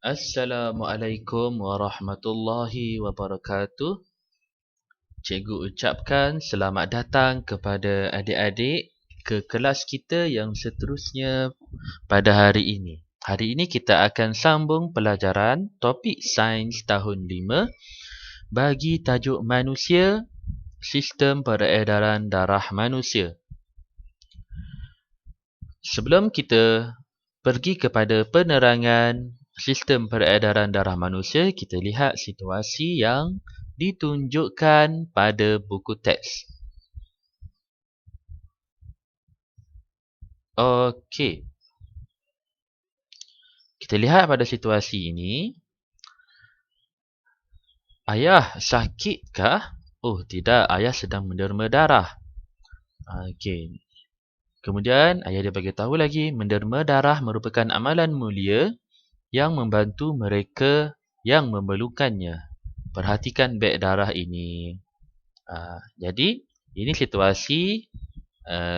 Assalamualaikum warahmatullahi wabarakatuh. Cikgu ucapkan selamat datang kepada adik-adik ke kelas kita yang seterusnya pada hari ini. Hari ini kita akan sambung pelajaran topik sains tahun 5 bagi tajuk manusia, sistem peredaran darah manusia. Sebelum kita pergi kepada penerangan sistem peredaran darah manusia, kita lihat situasi yang ditunjukkan pada buku teks. Okey. Kita lihat pada situasi ini. Ayah sakitkah? Oh, tidak. Ayah sedang menderma darah. Okey. Kemudian, ayah dia bagi tahu lagi, menderma darah merupakan amalan mulia yang membantu mereka yang memerlukannya. Perhatikan beg darah ini. Jadi, ini situasi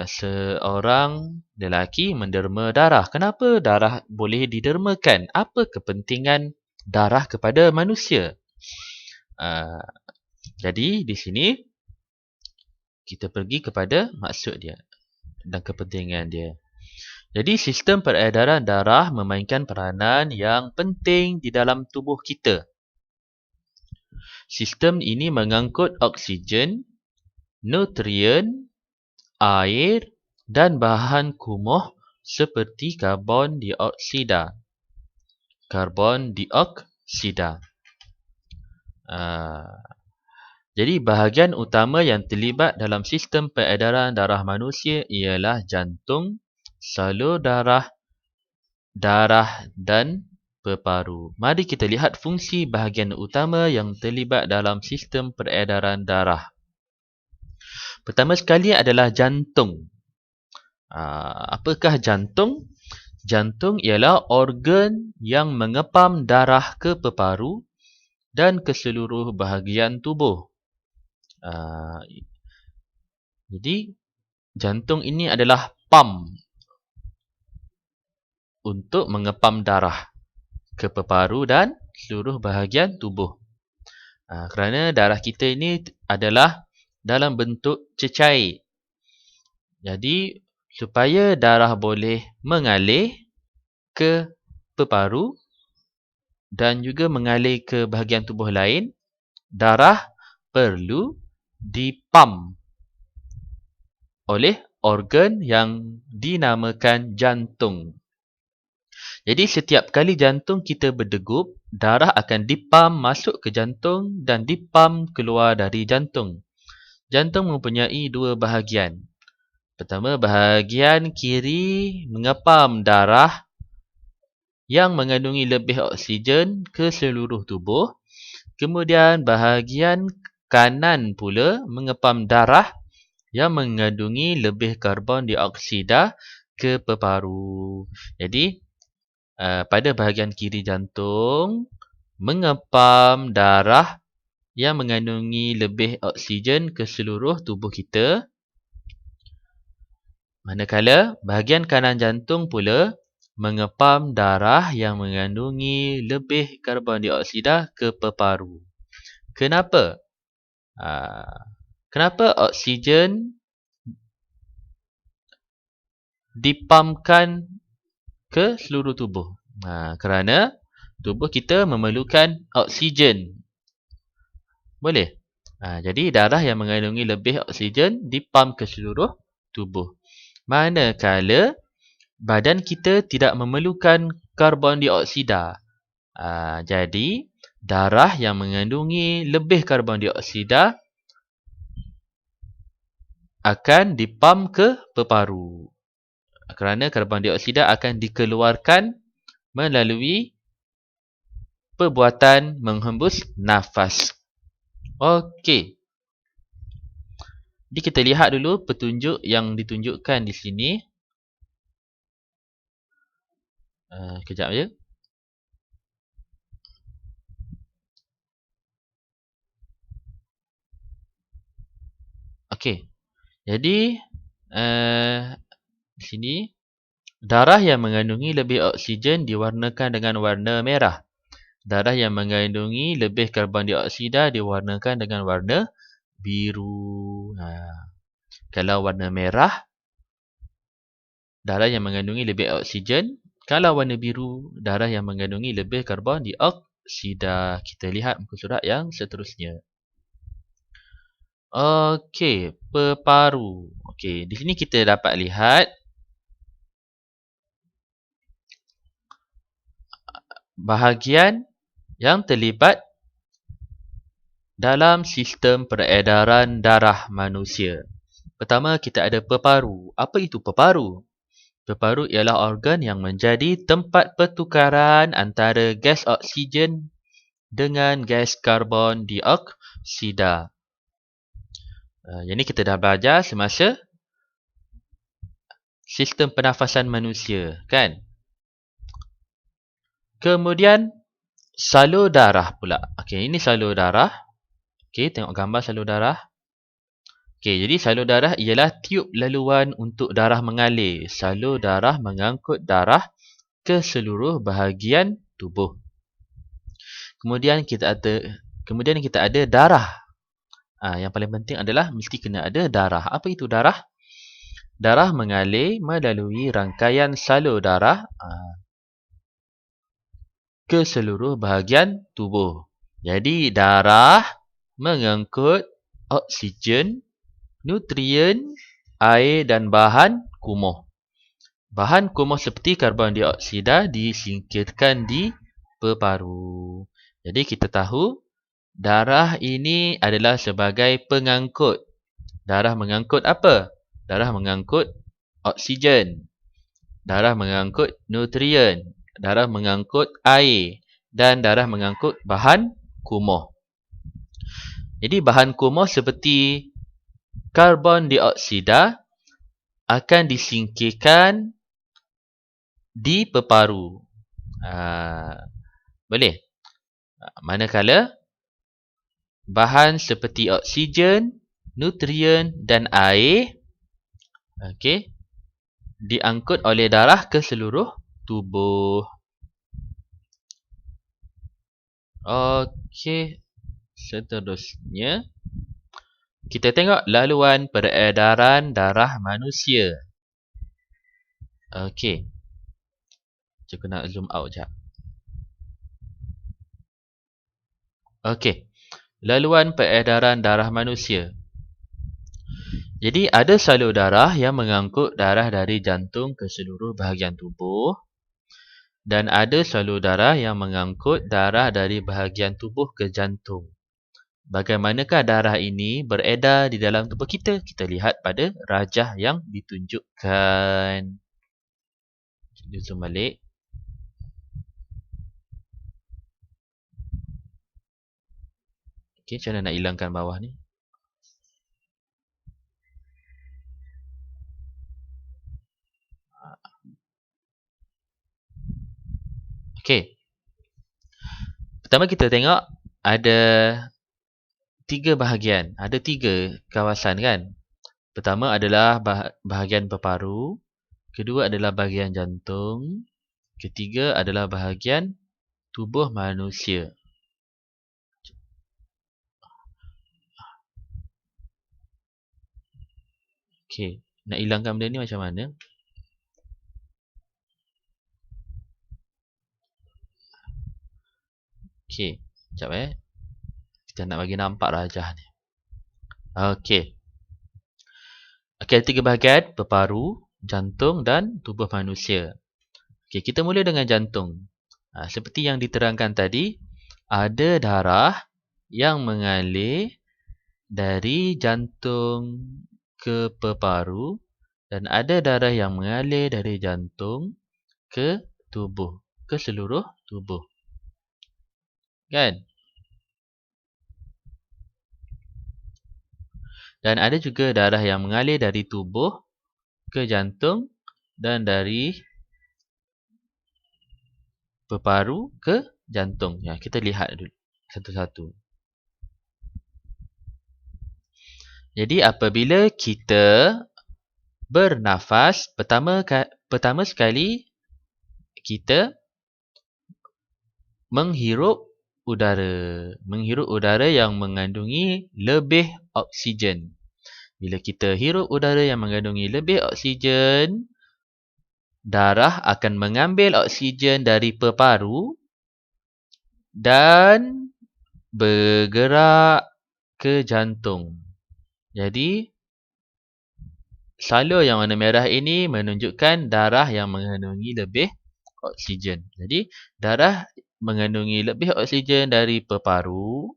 seorang lelaki menderma darah. Kenapa darah boleh didermakan? Apa kepentingan darah kepada manusia? Jadi, di sini kita pergi kepada maksud dia dan kepentingan dia. Jadi, sistem peredaran darah memainkan peranan yang penting di dalam tubuh kita. Sistem ini mengangkut oksigen, nutrien, air dan bahan kumuh seperti karbon dioksida. Jadi bahagian utama yang terlibat dalam sistem peredaran darah manusia ialah jantung, salur darah, dan peparu. Mari kita lihat fungsi bahagian utama yang terlibat dalam sistem peredaran darah. Pertama sekali adalah jantung. Apakah jantung? Jantung ialah organ yang mengepam darah ke peparu dan ke seluruh bahagian tubuh. Jadi, jantung ini adalah pam untuk mengepam darah ke peparu dan seluruh bahagian tubuh. Kerana darah kita ini adalah dalam bentuk cecair. Jadi, supaya darah boleh mengalir ke peparu dan juga mengalir ke bahagian tubuh lain, darah perlu dipam oleh organ yang dinamakan jantung. Jadi, setiap kali jantung kita berdegup, darah akan dipam masuk ke jantung dan dipam keluar dari jantung. Jantung mempunyai dua bahagian. Pertama, bahagian kiri mengepam darah yang mengandungi lebih oksigen ke seluruh tubuh. Kemudian, bahagian kanan pula mengepam darah yang mengandungi lebih karbon dioksida ke peparu. Jadi, pada bahagian kiri jantung mengepam darah yang mengandungi lebih oksigen ke seluruh tubuh kita. Manakala bahagian kanan jantung pula mengepam darah yang mengandungi lebih karbon dioksida ke peparu. Kenapa? Kenapa oksigen dipamkan ke seluruh tubuh? Kerana tubuh kita memerlukan oksigen. Boleh? Jadi darah yang mengandungi lebih oksigen dipam ke seluruh tubuh. Manakala badan kita tidak memerlukan karbon dioksida. Jadi darah yang mengandungi lebih karbon dioksida akan dipam ke peparu. Kerana karbon dioksida akan dikeluarkan melalui perbuatan menghembus nafas. Okey. Jadi kita lihat dulu petunjuk yang ditunjukkan di sini. Kejap ya. Okey. Jadi di sini darah yang mengandungi lebih oksigen diwarnakan dengan warna merah. Darah yang mengandungi lebih karbon dioksida diwarnakan dengan warna biru. Kalau warna merah, darah yang mengandungi lebih oksigen. Kalau warna biru, darah yang mengandungi lebih karbon dioksida. Kita lihat muka surat yang seterusnya. Okey, peparu. Okey, di sini kita dapat lihat bahagian yang terlibat dalam sistem peredaran darah manusia. Pertama, kita ada peparu. Apa itu peparu? Peparu ialah organ yang menjadi tempat pertukaran antara gas oksigen dengan gas karbon dioksida. Yang ini kita dah belajar semasa sistem pernafasan manusia, kan? Kemudian, salur darah pula. Okey, ini salur darah. Okey, tengok gambar salur darah. Okey, jadi salur darah ialah tiub laluan untuk darah mengalir. Salur darah mengangkut darah ke seluruh bahagian tubuh. Kemudian kita ada darah. Yang paling penting adalah mesti kena ada darah. Apa itu darah? Darah mengalir melalui rangkaian salur darah ke seluruh bahagian tubuh. Jadi darah mengangkut oksigen, nutrien, air dan bahan kumuh. Bahan kumuh seperti karbon dioksida disingkirkan di peparu. Jadi kita tahu darah ini adalah sebagai pengangkut. Darah mengangkut apa? Darah mengangkut oksigen. Darah mengangkut nutrien. Darah mengangkut air. Dan darah mengangkut bahan kumuh. Jadi bahan kumuh seperti karbon dioksida akan disingkirkan di peparu. Boleh? Manakala bahan seperti oksigen, nutrien dan air diangkut oleh darah ke seluruh tubuh. Okey, seterusnya kita tengok laluan peredaran darah manusia. Okey. Cikgu nak zoom out sekejap. Okey. Laluan peredaran darah manusia. Jadi ada salur darah yang mengangkut darah dari jantung ke seluruh bahagian tubuh. Dan ada salur darah yang mengangkut darah dari bahagian tubuh ke jantung. Bagaimanakah darah ini beredar di dalam tubuh kita? Kita lihat pada rajah yang ditunjukkan. Kita zoom balik. Okey, macam mana nak hilangkan bawah ni? Okey. Pertama kita tengok ada 3 bahagian. Ada 3 kawasan kan? Pertama adalah bahagian peparu. Kedua adalah bahagian jantung. Ketiga adalah bahagian tubuh manusia. Okey, nak hilangkan benda ni macam mana? Okey, sekejap kita nak bagi nampak rajah ni. Okey. Okey, ada 3 bahagian, peparu, jantung dan tubuh manusia. Okey, kita mula dengan jantung. Seperti yang diterangkan tadi, ada darah yang mengalir dari jantung ke peparu dan ada darah yang mengalir dari jantung ke tubuh, ke seluruh tubuh. Kan? Dan ada juga darah yang mengalir dari tubuh ke jantung dan dari peparu ke jantung. Ya, kita lihat dulu satu-satu. Jadi apabila kita bernafas, pertama sekali kita menghirup udara. Menghirup udara yang mengandungi lebih oksigen. Bila kita hirup udara yang mengandungi lebih oksigen, darah akan mengambil oksigen dari peparu dan bergerak ke jantung. Jadi, salur yang warna merah ini menunjukkan darah yang mengandungi lebih oksigen. Jadi, darah mengandungi lebih oksigen dari peparu.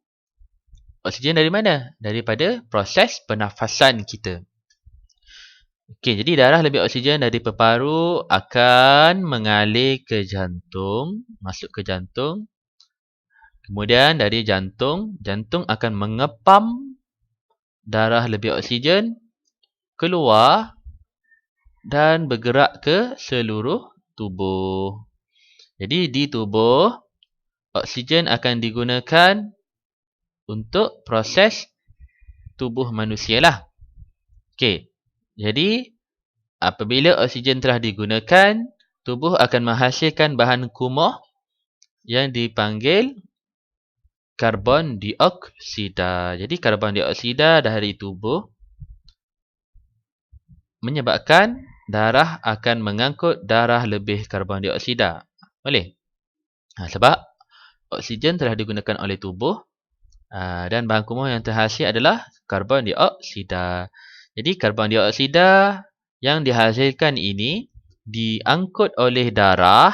Oksigen dari mana? Daripada proses pernafasan kita. Okey, jadi darah lebih oksigen dari peparu akan mengalir ke jantung, masuk ke jantung. Kemudian dari jantung, jantung akan mengepam darah lebih oksigen keluar dan bergerak ke seluruh tubuh. Jadi di tubuh, oksigen akan digunakan untuk proses tubuh manusia lah. Okey, jadi apabila oksigen telah digunakan, tubuh akan menghasilkan bahan kumuh yang dipanggil karbon dioksida. Jadi karbon dioksida dari tubuh menyebabkan darah akan mengangkut darah lebih karbon dioksida. Boleh? Sebab oksigen telah digunakan oleh tubuh dan bahan kumuh yang terhasil adalah karbon dioksida. Jadi karbon dioksida yang dihasilkan ini diangkut oleh darah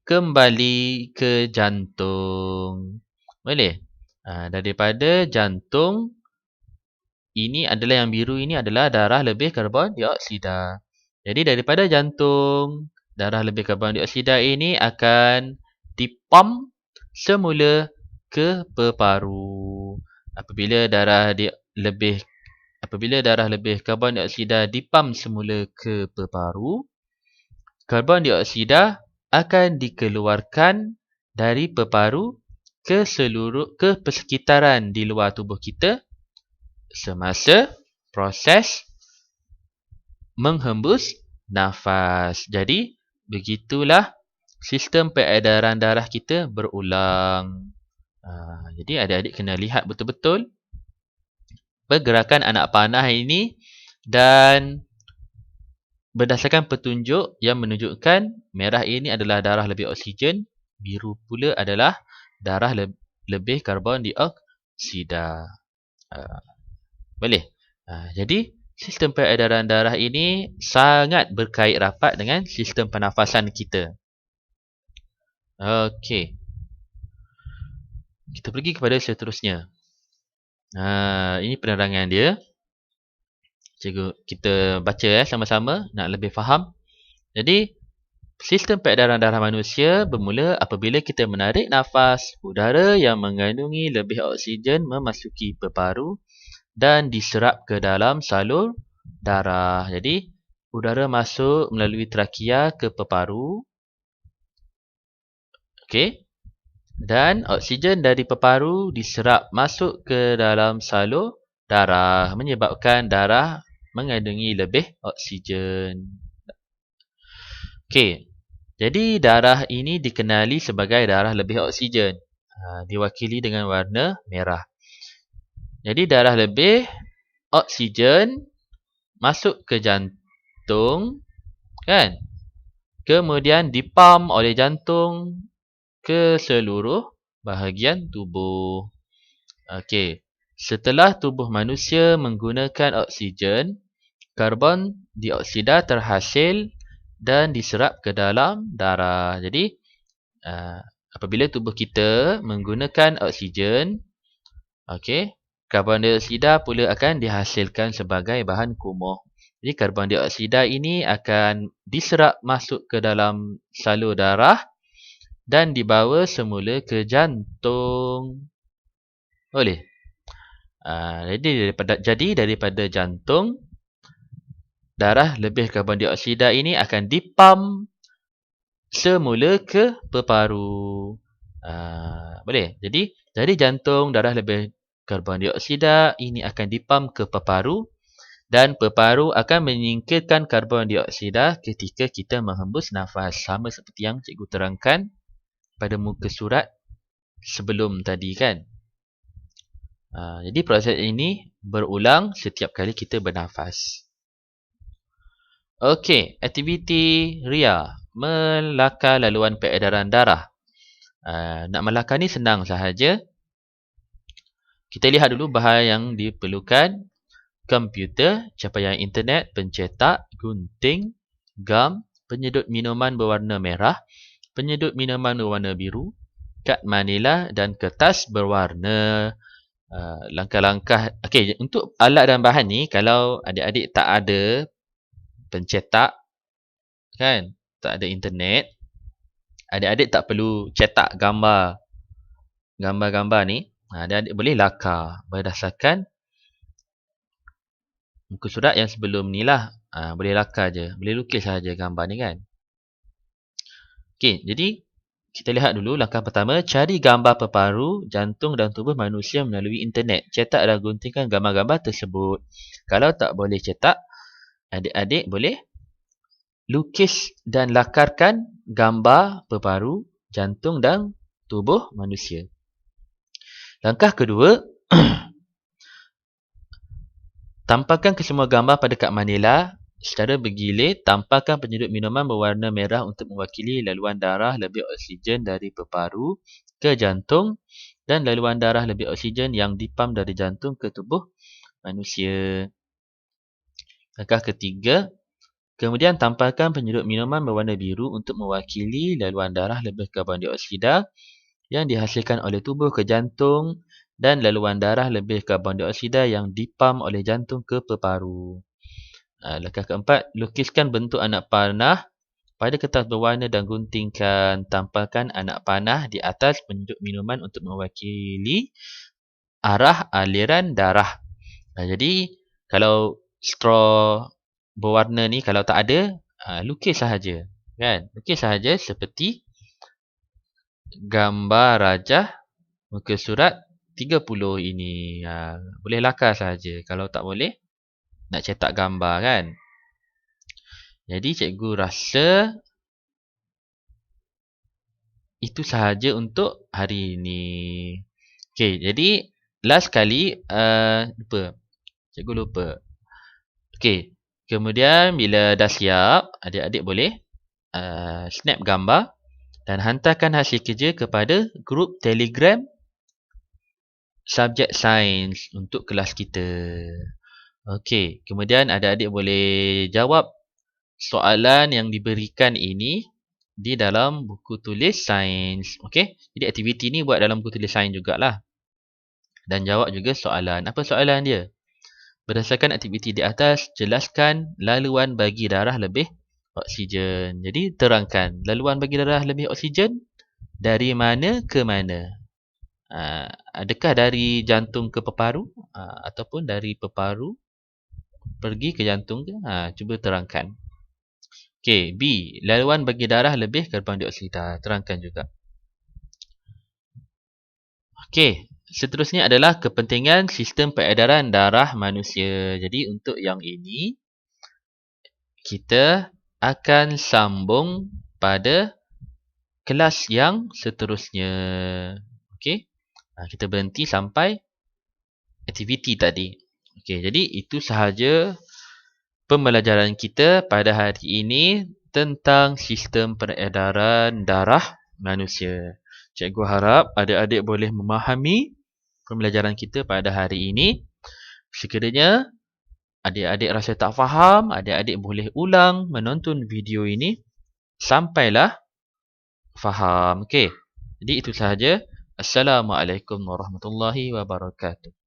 kembali ke jantung. Boleh? Daripada jantung, ini adalah yang biru ini adalah darah lebih karbon dioksida. Jadi daripada jantung, darah lebih karbon dioksida ini akan dipam semula ke peparu. Apabila darah lebih karbon dioksida dipam semula ke peparu, karbon dioksida akan dikeluarkan dari peparu ke persekitaran di luar tubuh kita semasa proses menghembus nafas. Jadi, begitulah sistem peredaran darah kita berulang. Jadi, adik-adik kena lihat betul-betul pergerakan anak panah ini dan berdasarkan petunjuk yang menunjukkan merah ini adalah darah lebih oksigen, biru pula adalah darah lebih karbon dioksida. Boleh? Jadi, sistem peredaran darah ini sangat berkait rapat dengan sistem pernafasan kita. Okey. Kita pergi kepada seterusnya. Ini penerangan dia. Cikgu, kita baca sama-sama nak lebih faham. Jadi, sistem peredaran darah manusia bermula apabila kita menarik nafas, udara yang mengandungi lebih oksigen memasuki peparu dan diserap ke dalam salur darah. Jadi, udara masuk melalui trakea ke peparu. Okey. Dan oksigen dari peparu diserap masuk ke dalam salur darah, menyebabkan darah mengandungi lebih oksigen. Okey. Jadi, darah ini dikenali sebagai darah lebih oksigen. Diwakili dengan warna merah. Jadi, darah lebih oksigen masuk ke jantung, kan? Kemudian dipam oleh jantung ke seluruh bahagian tubuh. Okey. Setelah tubuh manusia menggunakan oksigen, karbon dioksida terhasil dan diserap ke dalam darah. Jadi, apabila tubuh kita menggunakan oksigen, okey, karbon dioksida pula akan dihasilkan sebagai bahan kumuh. Jadi, karbon dioksida ini akan diserap masuk ke dalam salur darah dan dibawa semula ke jantung. Boleh? Jadi daripada jantung, darah lebih karbon dioksida ini akan dipam semula ke peparu. Boleh? Jadi, dari jantung, darah lebih karbon dioksida ini akan dipam ke peparu dan peparu akan menyingkirkan karbon dioksida ketika kita menghembus nafas. Sama seperti yang cikgu terangkan pada muka surat sebelum tadi kan. Jadi proses ini berulang setiap kali kita bernafas. Okey, aktiviti RIA, melakar laluan peredaran darah. Nak melakar ni senang sahaja. Kita lihat dulu bahan yang diperlukan. Komputer, capaian internet, pencetak, gunting, gam, penyedut minuman berwarna merah, penyedut minuman berwarna biru, kad manila dan kertas berwarna. Langkah-langkah. Okey, untuk alat dan bahan ni, kalau adik-adik tak ada pencetak, kan, tak ada internet, adik-adik tak perlu cetak gambar-gambar ni. Adik-adik boleh lakar berdasarkan muka surat yang sebelum ni lah. Boleh lakar je, boleh lukis sahaja gambar ni kan. Okey, jadi kita lihat dulu langkah pertama, cari gambar peparu, jantung dan tubuh manusia melalui internet. Cetak dan guntingkan gambar-gambar tersebut. Kalau tak boleh cetak, adik-adik boleh lukis dan lakarkan gambar peparu, jantung dan tubuh manusia. Langkah kedua, tampalkan kesemua gambar pada kad manila. Secara bergilir, tampalkan penyedut minuman berwarna merah untuk mewakili laluan darah lebih oksigen dari peparu ke jantung dan laluan darah lebih oksigen yang dipam dari jantung ke tubuh manusia. Langkah ketiga, kemudian tampalkan penyedut minuman berwarna biru untuk mewakili laluan darah lebih karbon dioksida yang dihasilkan oleh tubuh ke jantung dan laluan darah lebih karbon dioksida yang dipam oleh jantung ke peparu. Langkah keempat, lukiskan bentuk anak panah pada kertas berwarna dan guntingkan. Tampalkan anak panah di atas penyedut minuman untuk mewakili arah aliran darah. Jadi, kalau straw berwarna ni, kalau tak ada, lukis sahaja. Kan? Lukis sahaja seperti gambar rajah muka surat 30 ini. Boleh lakar sahaja. Kalau tak boleh, nak cetak gambar kan. Jadi cikgu rasa itu sahaja untuk hari ini. Okey, jadi last kali lupa. Cikgu lupa. Okey, kemudian bila dah siap, adik-adik boleh snap gambar dan hantarkan hasil kerja kepada grup Telegram subjek sains untuk kelas kita. Okey, kemudian adik-adik boleh jawab soalan yang diberikan ini di dalam buku tulis sains. Okey, jadi aktiviti ni buat dalam buku tulis sains jugalah. Dan jawab juga soalan. Apa soalan dia? Berdasarkan aktiviti di atas, jelaskan laluan bagi darah lebih oksigen. Jadi terangkan laluan bagi darah lebih oksigen dari mana ke mana? Adakah dari jantung ke peparu ataupun dari peparu pergi ke jantung ke? Cuba terangkan. Okey, B. Laluan bagi darah lebih karbon dioksida. Terangkan juga. Okey, seterusnya adalah kepentingan sistem peredaran darah manusia. Jadi untuk yang ini, kita akan sambung pada kelas yang seterusnya. Okey, kita berhenti sampai aktiviti tadi. Okey, jadi itu sahaja pembelajaran kita pada hari ini tentang sistem peredaran darah manusia. Cikgu harap adik-adik boleh memahami pembelajaran kita pada hari ini. Sekiranya adik-adik rasa tak faham, adik-adik boleh ulang menonton video ini sampailah faham. Okey, jadi itu sahaja. Assalamualaikum warahmatullahi wabarakatuh.